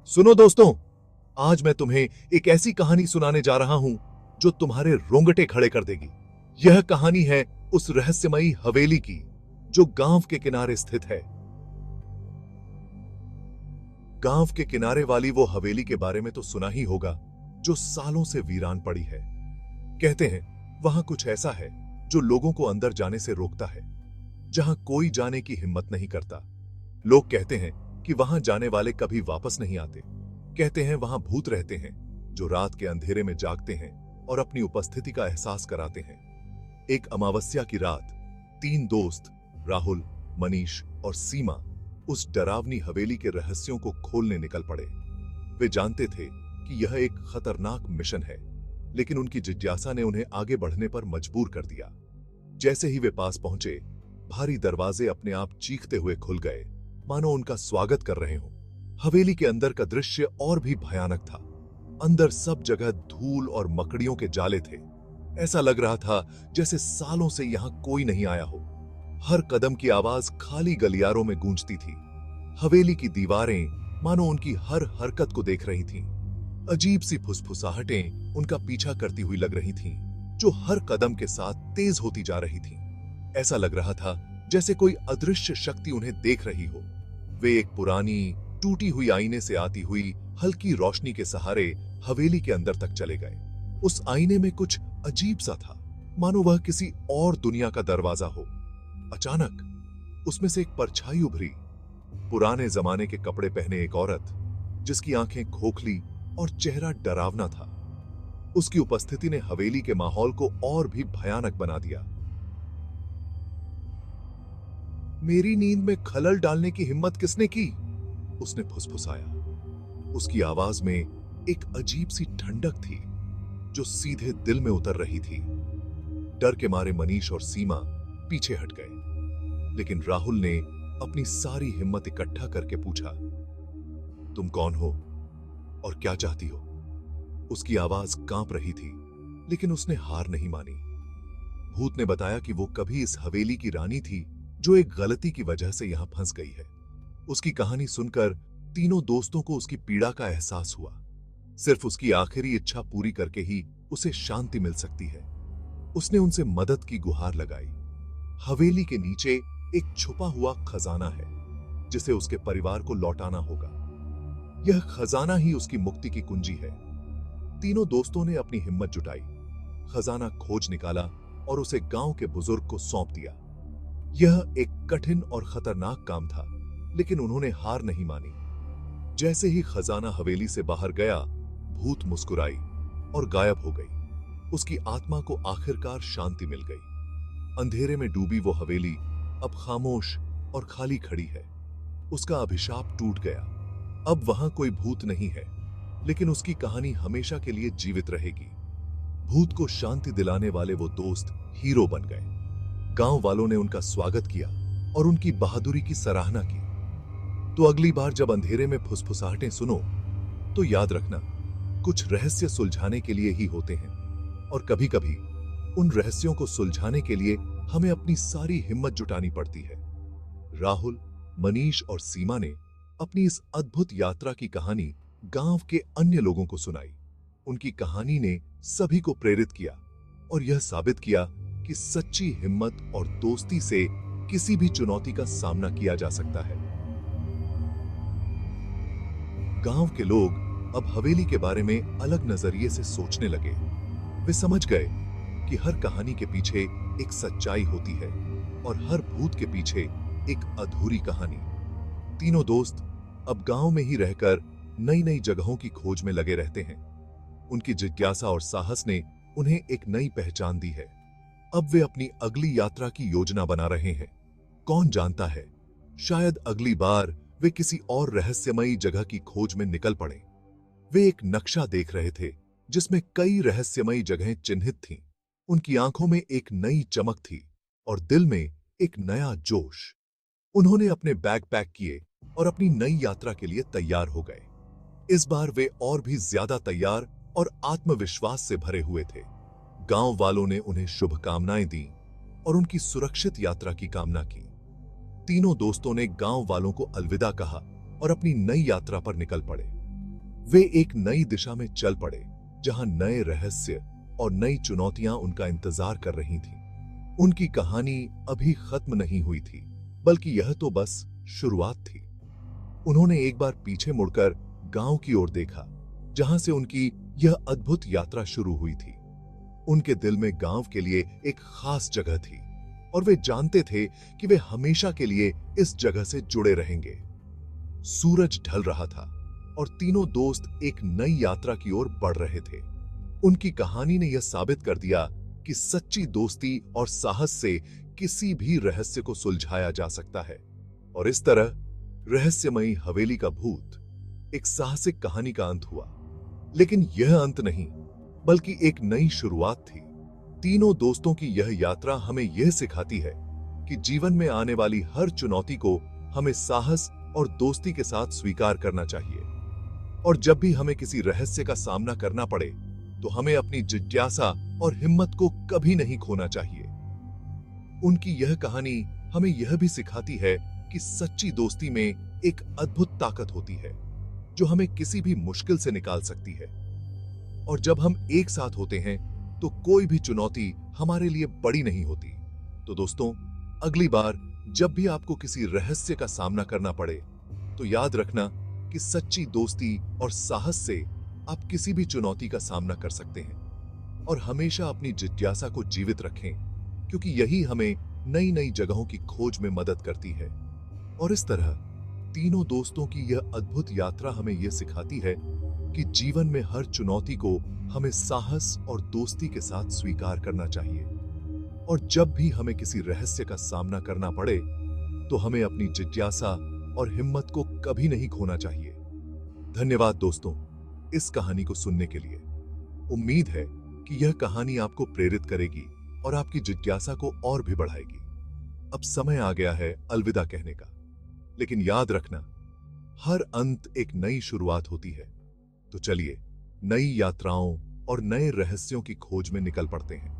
सुनो दोस्तों, आज मैं तुम्हें एक ऐसी कहानी सुनाने जा रहा हूं जो तुम्हारे रोंगटे खड़े कर देगी। यह कहानी है उस रहस्यमयी हवेली की जो गांव के किनारे स्थित है। गांव के किनारे वाली वो हवेली के बारे में तो सुना ही होगा जो सालों से वीरान पड़ी है। कहते हैं वहां कुछ ऐसा है जो लोगों को अंदर जाने से रोकता है, जहां कोई जाने की हिम्मत नहीं करता। लोग कहते हैं कि वहां जाने वाले कभी वापस नहीं आते। कहते हैं वहां भूत रहते हैं जो रात के अंधेरे में जागते हैं और अपनी उपस्थिति का एहसास कराते हैं। एक अमावस्या की रात तीन दोस्त राहुल, मनीष और सीमा उस डरावनी हवेली के रहस्यों को खोलने निकल पड़े। वे जानते थे कि यह एक खतरनाक मिशन है, लेकिन उनकी जिज्ञासा ने उन्हें आगे बढ़ने पर मजबूर कर दिया। जैसे ही वे पास पहुंचे, भारी दरवाजे अपने आप चीखते हुए खुल गए, मानो उनका स्वागत कर रहे हों। हवेली के अंदर का दृश्य और भी भयानक था। अंदर सब जगह धूल और मकड़ियों के जाले थे। ऐसा लग रहा था जैसे सालों से यहां कोई नहीं आया हो। हर कदम की आवाज खाली गलियारों में गूंजती थी। हवेली की दीवारें मानो उनकी हर हरकत को देख रही थीं। अजीब सी फुसफुसाहटें उनका पीछा करती हुई लग रही थीं, जो हर कदम के साथ तेज होती जा रही थीं। ऐसा लग रहा था जैसे कोई अदृश्य शक्ति उन्हें देख रही हो। वे एक पुरानी टूटी हुई आईने से आती हुई हल्की रोशनी के सहारे हवेली के अंदर तक चले गए। उस आईने में कुछ अजीब सा था, मानो वह किसी और दुनिया का दरवाजा हो। अचानक उसमें से एक परछाई उभरी। पुराने जमाने के कपड़े पहने एक औरत, जिसकी आंखें खोखली और चेहरा डरावना था। उसकी उपस्थिति ने हवेली के माहौल को और भी भयानक बना दिया। मेरी नींद में खलल डालने की हिम्मत किसने की? उसने फुसफुसाया। उसकी आवाज में एक अजीब सी ठंडक थी जो सीधे दिल में उतर रही थी। डर के मारे मनीष और सीमा पीछे हट गए, लेकिन राहुल ने अपनी सारी हिम्मत इकट्ठा करके पूछा, तुम कौन हो और क्या चाहती हो? उसकी आवाज कांप रही थी, लेकिन उसने हार नहीं मानी। भूत ने बताया कि वो कभी इस हवेली की रानी थी जो एक गलती की वजह से यहां फंस गई है। उसकी कहानी सुनकर तीनों दोस्तों को उसकी पीड़ा का एहसास हुआ। सिर्फ उसकी आखिरी इच्छा पूरी करके ही उसे शांति मिल सकती है। उसने उनसे मदद की गुहार लगाई। हवेली के नीचे एक छुपा हुआ खजाना है जिसे उसके परिवार को लौटाना होगा। यह खजाना ही उसकी मुक्ति की कुंजी है। तीनों दोस्तों ने अपनी हिम्मत जुटाई, खजाना खोज निकाला और उसे गांव के बुजुर्ग को सौंप दिया। यह एक कठिन और खतरनाक काम था, लेकिन उन्होंने हार नहीं मानी। जैसे ही खजाना हवेली से बाहर गया, भूत मुस्कुराई और गायब हो गई। उसकी आत्मा को आखिरकार शांति मिल गई। अंधेरे में डूबी वो हवेली अब खामोश और खाली खड़ी है। उसका अभिशाप टूट गया। अब वहां कोई भूत नहीं है, लेकिन उसकी कहानी हमेशा के लिए जीवित रहेगी। भूत को शांति दिलाने वाले वो दोस्त हीरो बन गए। गांव वालों ने उनका स्वागत किया और उनकी बहादुरी की सराहना की। तो अगली बार जब अंधेरे में फुसफुसाहटें सुनो, तो याद रखना, कुछ रहस्य सुलझाने के लिए ही होते हैं, और कभी-कभी उन रहस्यों को सुलझाने के लिए हमें अपनी सारी हिम्मत जुटानी पड़ती है। राहुल, मनीष और सीमा ने अपनी इस अद्भुत यात्रा की कहानी गांव के अन्य लोगों को सुनाई। उनकी कहानी ने सभी को प्रेरित किया और यह साबित किया कि सच्ची हिम्मत और दोस्ती से किसी भी चुनौती का सामना किया जा सकता है। गांव के लोग अब हवेली के बारे में अलग नजरिए से सोचने लगे। वे समझ गए कि हर कहानी के पीछे एक सच्चाई होती है और हर भूत के पीछे एक अधूरी कहानी। तीनों दोस्त अब गांव में ही रहकर नई नई जगहों की खोज में लगे रहते हैं। उनकी जिज्ञासा और साहस ने उन्हें एक नई पहचान दी है। अब वे अपनी अगली यात्रा की योजना बना रहे हैं। कौन जानता है, शायद अगली बार वे किसी और रहस्यमयी जगह की खोज में निकल पड़े। वे एक नक्शा देख रहे थे जिसमें कई रहस्यमयी जगहें चिन्हित थीं। उनकी आंखों में एक नई चमक थी और दिल में एक नया जोश। उन्होंने अपने बैग पैक किए और अपनी नई यात्रा के लिए तैयार हो गए। इस बार वे और भी ज्यादा तैयार और आत्मविश्वास से भरे हुए थे। गांव वालों ने उन्हें शुभकामनाएं दी और उनकी सुरक्षित यात्रा की कामना की। तीनों दोस्तों ने गांव वालों को अलविदा कहा और अपनी नई यात्रा पर निकल पड़े। वे एक नई दिशा में चल पड़े, जहां नए रहस्य और नई चुनौतियां उनका इंतजार कर रही थीं। उनकी कहानी अभी खत्म नहीं हुई थी, बल्कि यह तो बस शुरुआत थी। उन्होंने एक बार पीछे मुड़कर गांव की ओर देखा, जहां से उनकी यह अद्भुत यात्रा शुरू हुई थी। उनके दिल में गांव के लिए एक खास जगह थी और वे जानते थे कि वे हमेशा के लिए इस जगह से जुड़े रहेंगे। सूरज ढल रहा था और तीनों दोस्त एक नई यात्रा की ओर बढ़ रहे थे। उनकी कहानी ने यह साबित कर दिया कि सच्ची दोस्ती और साहस से किसी भी रहस्य को सुलझाया जा सकता है। और इस तरह रहस्यमयी हवेली का भूत एक साहसिक कहानी का अंत हुआ। लेकिन यह अंत नहीं, बल्कि एक नई शुरुआत थी। तीनों दोस्तों की यह यात्रा हमें यह सिखाती है कि जीवन में आने वाली हर चुनौती को हमें साहस और दोस्ती के साथ स्वीकार करना चाहिए। और जब भी हमें किसी रहस्य का सामना करना पड़े, तो हमें अपनी जिज्ञासा और हिम्मत को कभी नहीं खोना चाहिए। उनकी यह कहानी हमें यह भी सिखाती है कि सच्ची दोस्ती में एक अद्भुत ताकत होती है, जो हमें किसी भी मुश्किल से निकाल सकती है। और जब हम एक साथ होते हैं, तो कोई भी चुनौती हमारे लिए बड़ी नहीं होती। तो दोस्तों, अगली बार जब भी आपको किसी रहस्य का सामना करना पड़े, तो याद रखना कि सच्ची दोस्ती और साहस से आप किसी भी चुनौती का सामना कर सकते हैं। और हमेशा अपनी जिज्ञासा को जीवित रखें, क्योंकि यही हमें नई नई जगहों की खोज में मदद करती है। और इस तरह तीनों दोस्तों की यह अद्भुत यात्रा हमें यह सिखाती है कि जीवन में हर चुनौती को हमें साहस और दोस्ती के साथ स्वीकार करना चाहिए। और जब भी हमें किसी रहस्य का सामना करना पड़े, तो हमें अपनी जिज्ञासा और हिम्मत को कभी नहीं खोना चाहिए। धन्यवाद दोस्तों, इस कहानी को सुनने के लिए। उम्मीद है कि यह कहानी आपको प्रेरित करेगी और आपकी जिज्ञासा को और भी बढ़ाएगी। अब समय आ गया है अलविदा कहने का, लेकिन याद रखना, हर अंत एक नई शुरुआत होती है। तो चलिए नई यात्राओं और नए रहस्यों की खोज में निकल पड़ते हैं।